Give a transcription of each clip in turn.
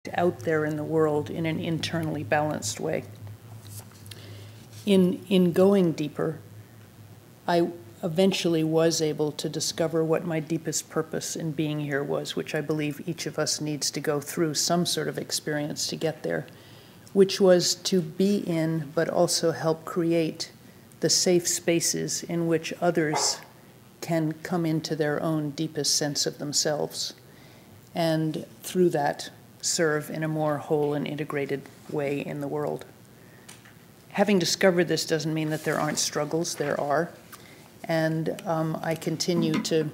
out there in the world in an internally balanced way. In going deeper, I eventually was able to discover what my deepest purpose in being here was, which I believe each of us needs to go through some sort of experience to get there, which was to be in, but also help create the safe spaces in which others can come into their own deepest sense of themselves, and through that serve in a more whole and integrated way in the world. Having discovered this doesn't mean that there aren't struggles. There are. And I continue to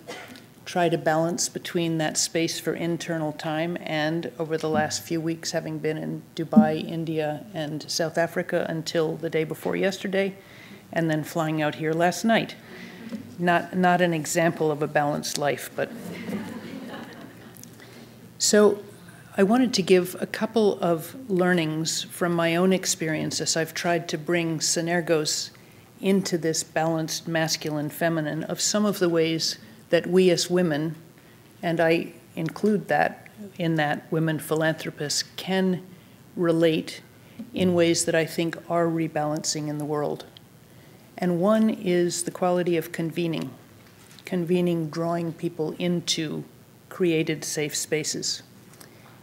try to balance between that space for internal time and, over the last few weeks, having been in Dubai, India, and South Africa until the day before yesterday, and then flying out here last night. Not an example of a balanced life, but... So I wanted to give a couple of learnings from my own experience as I've tried to bring Synergos into this balanced masculine-feminine of some of the ways that we as women, and I include that in that women philanthropists, can relate in ways that I think are rebalancing in the world. And one is the quality of convening, drawing people into created safe spaces.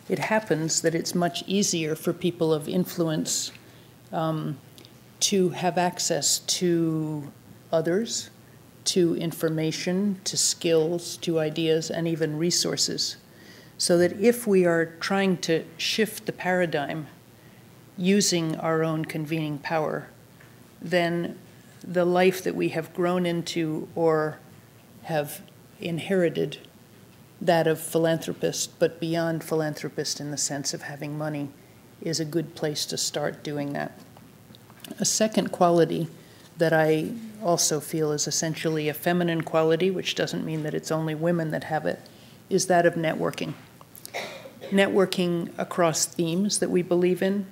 It happens that it's much easier for people of influence to have access to others, to information, to skills, to ideas, and even resources. So that if we are trying to shift the paradigm using our own convening power, then the life that we have grown into or have inherited, that of philanthropist, but beyond philanthropist in the sense of having money, is a good place to start doing that. A second quality that I also feel is essentially a feminine quality, which doesn't mean that it's only women that have it, is that of networking. Networking across themes that we believe in,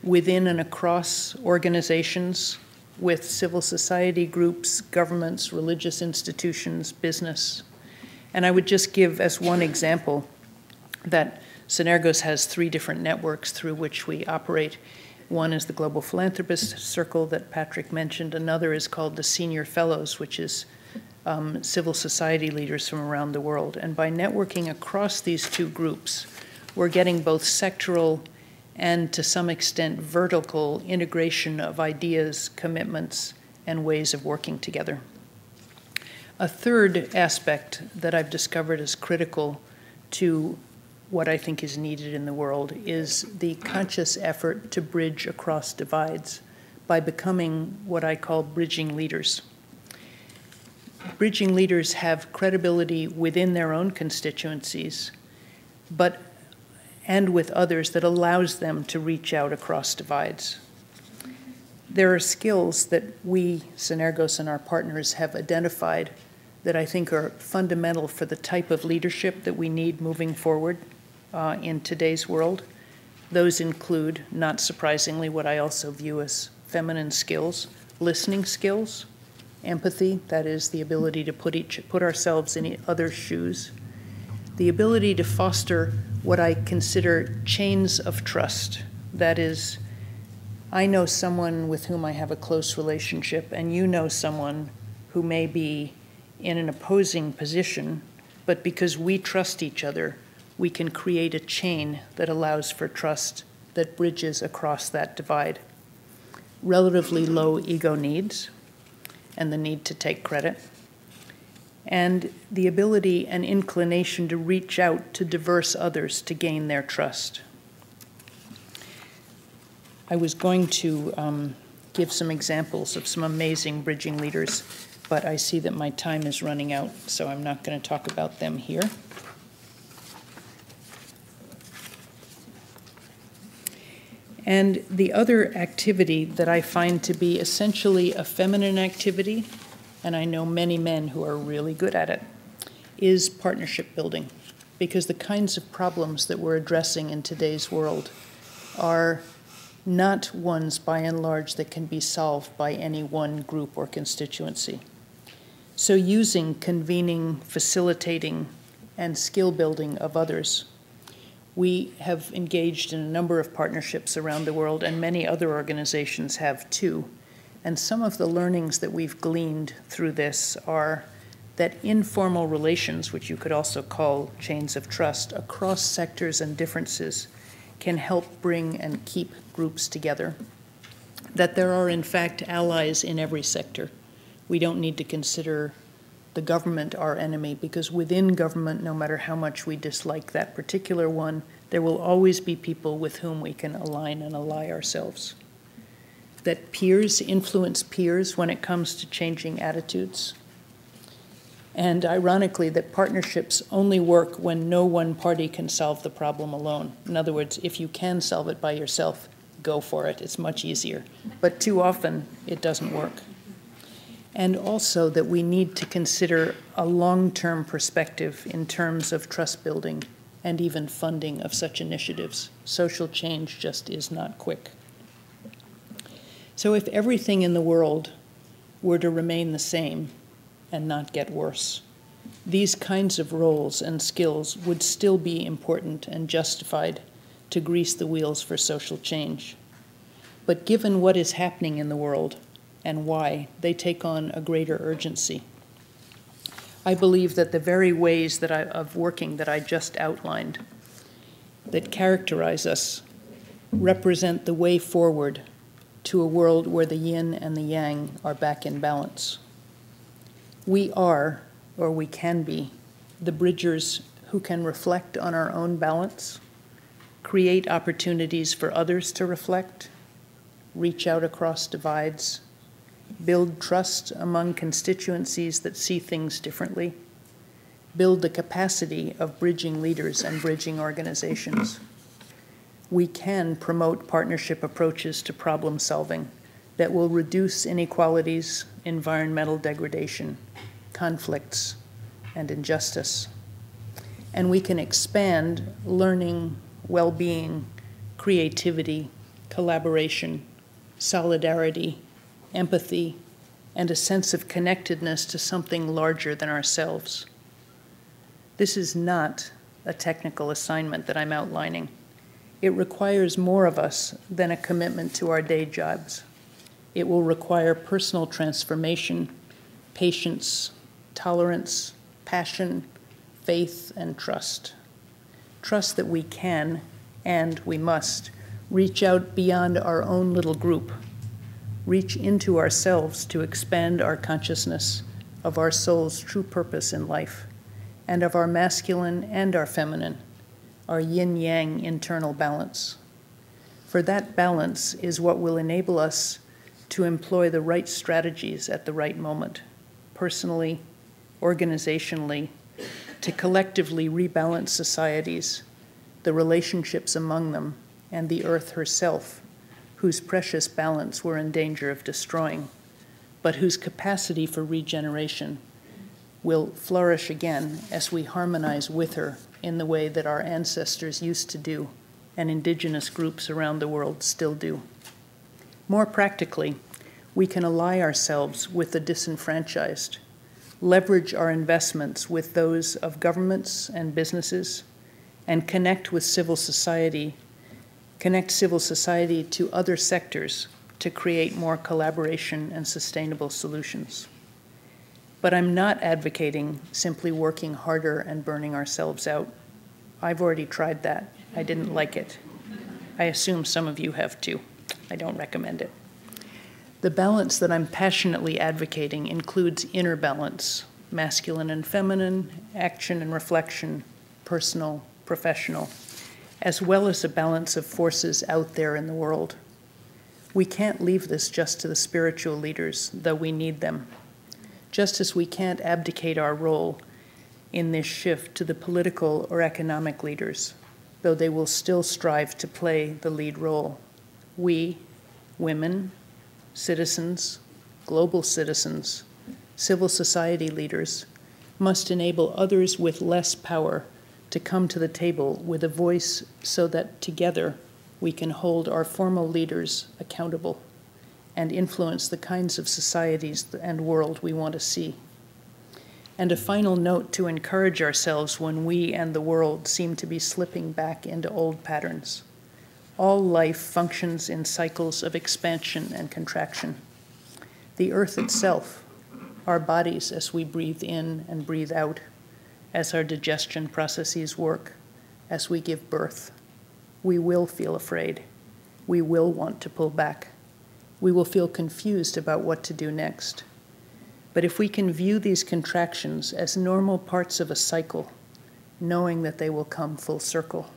within and across organizations, with civil society groups, governments, religious institutions, business. And I would just give as one example that Synergos has 3 different networks through which we operate. One is the Global Philanthropist Circle that Patrick mentioned. Another is called the Senior Fellows, which is civil society leaders from around the world. And by networking across these 2 groups, we're getting both sectoral and, to some extent, vertical integration of ideas, commitments, and ways of working together. A third aspect that I've discovered is critical to what I think is needed in the world is the conscious effort to bridge across divides by becoming what I call bridging leaders. Bridging leaders have credibility within their own constituencies, and with others that allows them to reach out across divides. There are skills that we, Synergos and our partners, have identified that I think are fundamental for the type of leadership that we need moving forward in today's world. Those include, not surprisingly, what I also view as feminine skills, listening skills, empathy, that is the ability to put ourselves in others' shoes, the ability to foster what I consider chains of trust. That is, I know someone with whom I have a close relationship, and you know someone who may be in an opposing position, but because we trust each other, we can create a chain that allows for trust that bridges across that divide. Relatively low ego needs, and the need to take credit, and the ability and inclination to reach out to diverse others to gain their trust. I was going to give some examples of some amazing bridging leaders, but I see that my time is running out, so I'm not going to talk about them here. And the other activity that I find to be essentially a feminine activity, and I know many men who are really good at it, is partnership building. Because the kinds of problems that we're addressing in today's world are not ones, by and large, that can be solved by any one group or constituency. So using convening, facilitating, and skill building of others, We have engaged in a number of partnerships around the world, and many other organizations have too. And some of the learnings that we've gleaned through this are that informal relations, which you could also call chains of trust, across sectors and differences, can help bring and keep groups together. That there are, in fact, allies in every sector. We don't need to consider the government our enemy, because within government, no matter how much we dislike that particular one, there will always be people with whom we can align and ally ourselves. That peers influence peers when it comes to changing attitudes. And ironically, that partnerships only work when no one party can solve the problem alone. In other words, if you can solve it by yourself, go for it. It's much easier. But too often, it doesn't work. And also that we need to consider a long-term perspective in terms of trust building and even funding of such initiatives. Social change just is not quick. So if everything in the world were to remain the same and not get worse, these kinds of roles and skills would still be important and justified to grease the wheels for social change. But given what is happening in the world and why, they take on a greater urgency. I believe that the very ways of working that I just outlined that characterize us represent the way forward to a world where the yin and the yang are back in balance. We are, or we can be, the bridgers who can reflect on our own balance, create opportunities for others to reflect, reach out across divides, build trust among constituencies that see things differently, build the capacity of bridging leaders and bridging organizations. We can promote partnership approaches to problem solving that will reduce inequalities, environmental degradation, conflicts, and injustice. And we can expand learning, well-being, creativity, collaboration, solidarity, empathy, and a sense of connectedness to something larger than ourselves. This is not a technical assignment that I'm outlining. It requires more of us than a commitment to our day jobs. It will require personal transformation, patience, tolerance, passion, faith, and trust. Trust that we can, and we must, reach out beyond our own little group, reach into ourselves to expand our consciousness of our soul's true purpose in life, and of our masculine and our feminine, our yin-yang internal balance. For that balance is what will enable us to employ the right strategies at the right moment, personally, organizationally, to collectively rebalance societies, the relationships among them, and the earth herself, whose precious balance we're in danger of destroying, but whose capacity for regeneration will flourish again as we harmonize with her in the way that our ancestors used to do and indigenous groups around the world still do. More practically, we can ally ourselves with the disenfranchised, leverage our investments with those of governments and businesses, and connect civil society to other sectors to create more collaboration and sustainable solutions. But I'm not advocating simply working harder and burning ourselves out. I've already tried that. I didn't like it. I assume some of you have too. I don't recommend it. The balance that I'm passionately advocating includes inner balance, masculine and feminine, action and reflection, personal, professional, as well as a balance of forces out there in the world. We can't leave this just to the spiritual leaders, though we need them. Just as we can't abdicate our role in this shift to the political or economic leaders, though they will still strive to play the lead role. We, women, citizens, global citizens, civil society leaders, must enable others with less power to come to the table with a voice so that together we can hold our formal leaders accountable and influence the kinds of societies and world we want to see. And a final note to encourage ourselves when we and the world seem to be slipping back into old patterns. All life functions in cycles of expansion and contraction. The earth itself, our bodies as we breathe in and breathe out, as our digestion processes work, as we give birth, we will feel afraid. We will want to pull back. We will feel confused about what to do next. But if we can view these contractions as normal parts of a cycle, knowing that they will come full circle,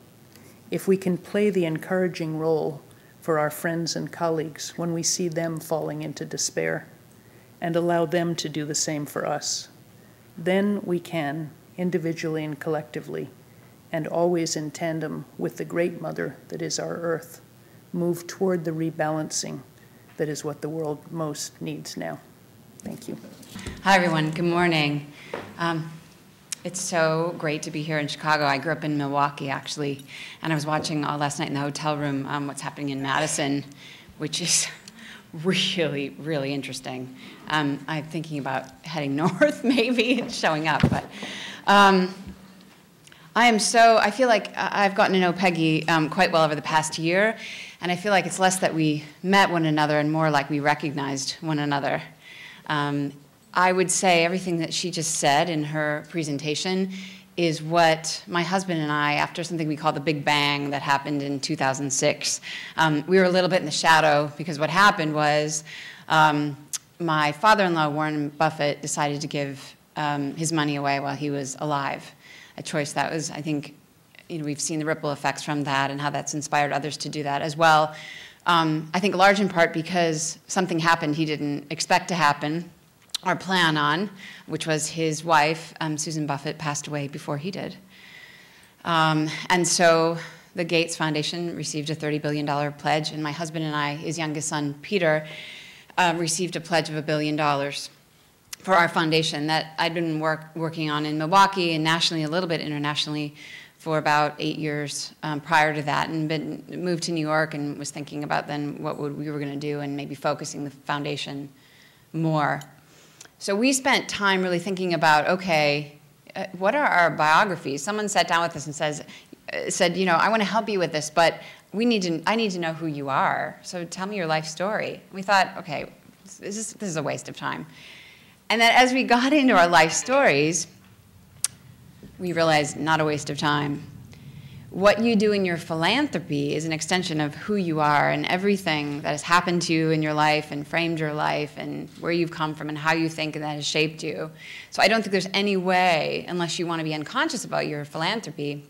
if we can play the encouraging role for our friends and colleagues when we see them falling into despair, and allow them to do the same for us, then we can, individually and collectively, and always in tandem with the great mother that is our earth, move toward the rebalancing that is what the world most needs now. Thank you. Hi, everyone. Good morning. It's so great to be here in Chicago. I grew up in Milwaukee, actually, and I was watching last night in the hotel room what's happening in Madison, which is really, really interesting. I'm thinking about heading north, maybe, and showing up. But I feel like I've gotten to know Peggy quite well over the past year, and I feel like it's less that we met one another and more like we recognized one another. I would say everything that she just said in her presentation is what my husband and I, after something we call the Big Bang that happened in 2006, we were a little bit in the shadow because what happened was my father-in-law, Warren Buffett, decided to give his money away while he was alive, a choice that was, I think, we've seen the ripple effects from that and how that's inspired others to do that as well. I think large in part because something happened he didn't expect to happen or plan on, which was his wife, Susan Buffett, passed away before he did. And so the Gates Foundation received a $30 billion pledge, and my husband and I, his youngest son, Peter, received a pledge of $1 billion for our foundation that I'd been working on in Milwaukee and nationally, a little bit internationally, for about 8 years prior to that, and moved to New York and was thinking about then what we were going to do and maybe focusing the foundation more. So we spent time really thinking about, okay, what are our biographies? Someone sat down with us and said, I want to help you with this, but I need to know who you are. So tell me your life story. We thought, okay, this is a waste of time. And then as we got into our life stories, we realized not a waste of time. What you do in your philanthropy is an extension of who you are, and everything that has happened to you in your life and framed your life and where you've come from and how you think, and that has shaped you. So I don't think there's any way, unless you want to be unconscious about your philanthropy,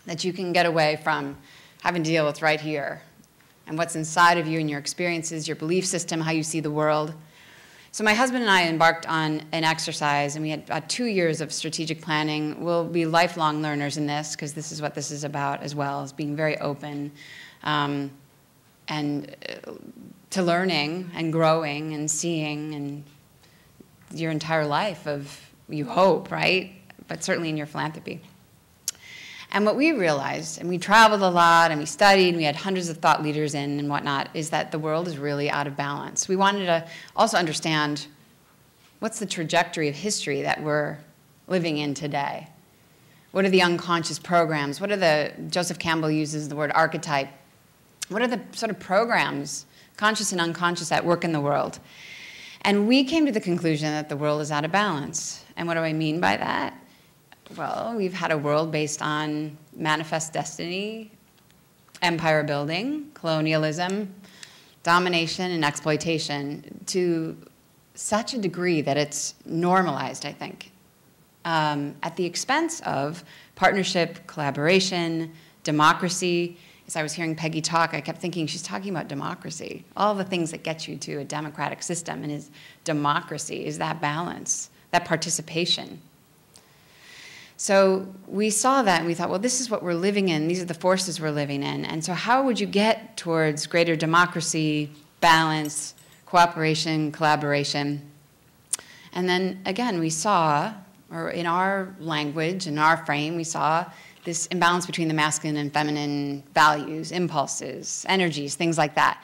that you can get away from having to deal with right here and what's inside of you and your experiences, your belief system, how you see the world. So my husband and I embarked on an exercise, and we had 2 years of strategic planning. We'll be lifelong learners in this, because this is what this is about as well, is being very open and to learning and growing and seeing and your entire life of, you hope, right? But certainly in your philanthropy. And what we realized, and we traveled a lot, and we studied, and we had hundreds of thought leaders in and whatnot, is that the world is really out of balance. We wanted to also understand what's the trajectory of history that we're living in today. What are the unconscious programs? What are Joseph Campbell uses the word archetype. What are the sort of programs, conscious and unconscious, at work in the world? And we came to the conclusion that the world is out of balance. And what do I mean by that? Well, we've had a world based on manifest destiny, empire building, colonialism, domination, and exploitation to such a degree that it's normalized, I think, at the expense of partnership, collaboration, democracy. As I was hearing Peggy talk, I kept thinking she's talking about democracy. All the things that get you to a democratic system, and is democracy, is that balance, that participation. So we saw that and we thought, well, this is what we're living in. These are the forces we're living in. And so how would you get towards greater democracy, balance, cooperation, collaboration? And then again, we saw, or in our language, in our frame, we saw this imbalance between the masculine and feminine values, impulses, energies, things like that.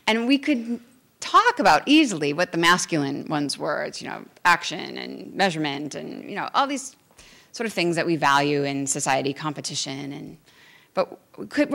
And we could talk about easily what the masculine ones were. It's, action and measurement and, all these sort of things that we value in society, competition, but weren't